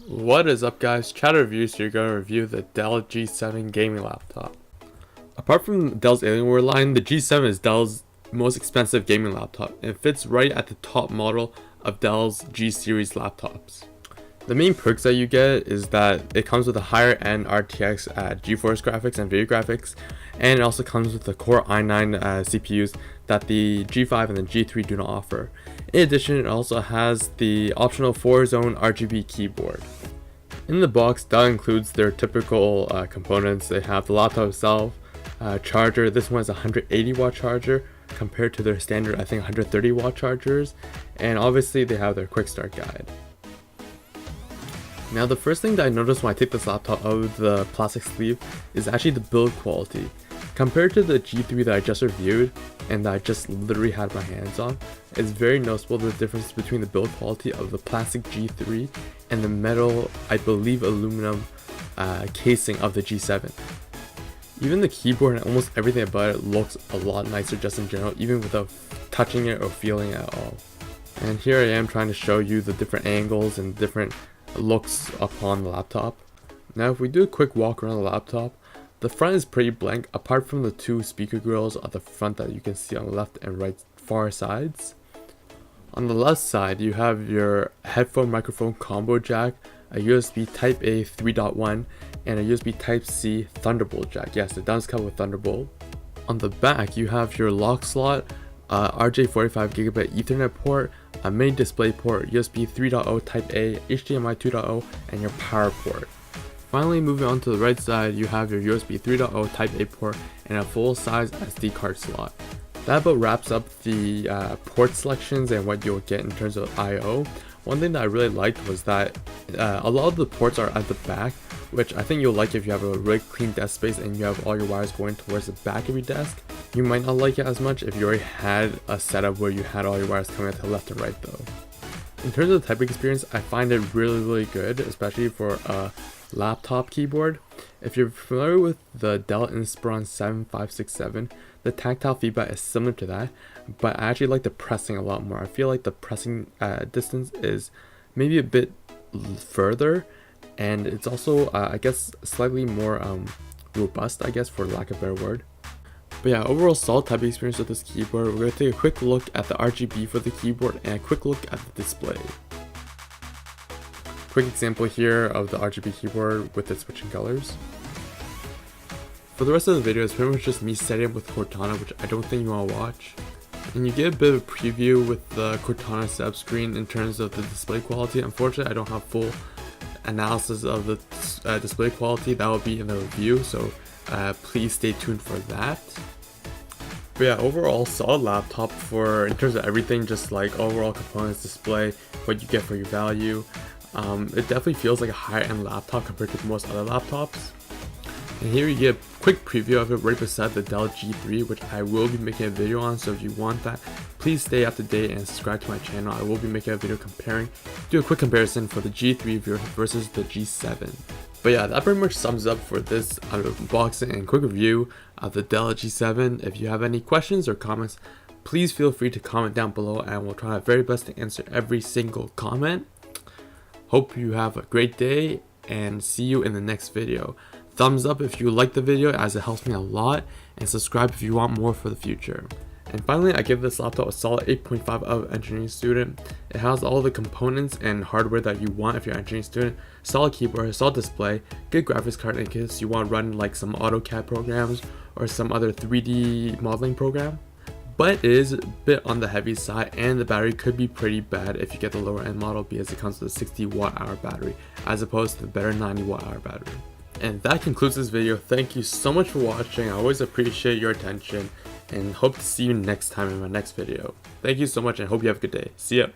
What is up, guys? ChowderReviews here, going to review the Dell G7 gaming laptop. Apart from Dell's Alienware line, the G7 is Dell's most expensive gaming laptop. It fits right at the top model of Dell's G series laptops. The main perks that you get is that it comes with a higher end RTX GeForce graphics and video graphics, and it also comes with the Core i9 CPUs that the G5 and the G3 do not offer. In addition, it also has the optional 4-zone RGB keyboard. In the box, Dell includes their typical components. They have the laptop itself, charger. This one is a 180 watt charger compared to their standard, I think, 130 watt chargers, and obviously they have their quick start guide. Now, the first thing that I noticed when I take this laptop out of the plastic sleeve is actually the build quality. Compared to the G3 that I just reviewed and that I just literally had my hands on, it's very noticeable the difference between the build quality of the plastic G3 and the metal, I believe aluminum casing of the G7. Even the keyboard and almost everything about it looks a lot nicer just in general, even without touching it or feeling it at all. And here I am trying to show you the different angles and different looks upon the laptop. Now, if we do a quick walk around the laptop, the front is pretty blank apart from the two speaker grills at the front that you can see on the left and right far sides. On the left side, you have your headphone microphone combo jack, a USB Type A 3.1, and a USB Type C Thunderbolt jack. Yes, it does come with Thunderbolt. On the back, you have your lock slot, RJ45GB Ethernet port, a mini display port, USB 3.0 Type A, HDMI 2.0, and your power port. Finally, moving on to the right side, you have your USB 3.0 Type A port and a full-size SD card slot. That about wraps up the port selections and what you'll get in terms of I/O. One thing that I really liked was that a lot of the ports are at the back, which I think you'll like if you have a really clean desk space and you have all your wires going towards the back of your desk. You might not like it as much if you already had a setup where you had all your wires coming out to the left and right though. In terms of the typing experience, I find it really good, especially for a laptop keyboard. If you're familiar with the Dell Inspiron 7567, the tactile feedback is similar to that, but I actually like the pressing a lot more. I feel like the pressing distance is maybe a bit further, and it's also I guess slightly more robust, I guess, for lack of a better word. But yeah, overall solid typing experience with this keyboard. We're going to take a quick look at the RGB for the keyboard and a quick look at the display. Quick example here of the RGB keyboard with its switching colors. For the rest of the video, it's pretty much just me setting up with Cortana, which I don't think you want to watch. And you get a bit of a preview with the Cortana setup screen in terms of the display quality. Unfortunately, I don't have full analysis of the display quality. That will be in the review, so please stay tuned for that. But yeah, overall solid laptop for in terms of everything, just like overall components, display, what you get for your value. It definitely feels like a higher-end laptop compared to most other laptops. And here you get a quick preview of it right beside the Dell G3, which I will be making a video on, so if you want that, please stay up to date and subscribe to my channel. I will be making a video do a quick comparison for the G3 versus the G7. But yeah, that pretty much sums up for this unboxing and quick review of the Dell G7. If you have any questions or comments, please feel free to comment down below and we'll try our very best to answer every single comment. Hope you have a great day and see you in the next video. Thumbs up if you like the video, as it helps me a lot, and subscribe if you want more for the future. And finally, I give this laptop a solid 8.5 out of engineering student. It has all the components and hardware that you want if you're an engineering student. Solid keyboard, solid display, good graphics card in case you want to run like some AutoCAD programs or some other 3D modeling program. But it is a bit on the heavy side, and the battery could be pretty bad if you get the lower end model because it comes with a 60 watt-hour battery as opposed to the better 90 watt-hour battery. And that concludes this video. Thank you so much for watching. I always appreciate your attention and hope to see you next time in my next video. Thank you so much and hope you have a good day. See ya.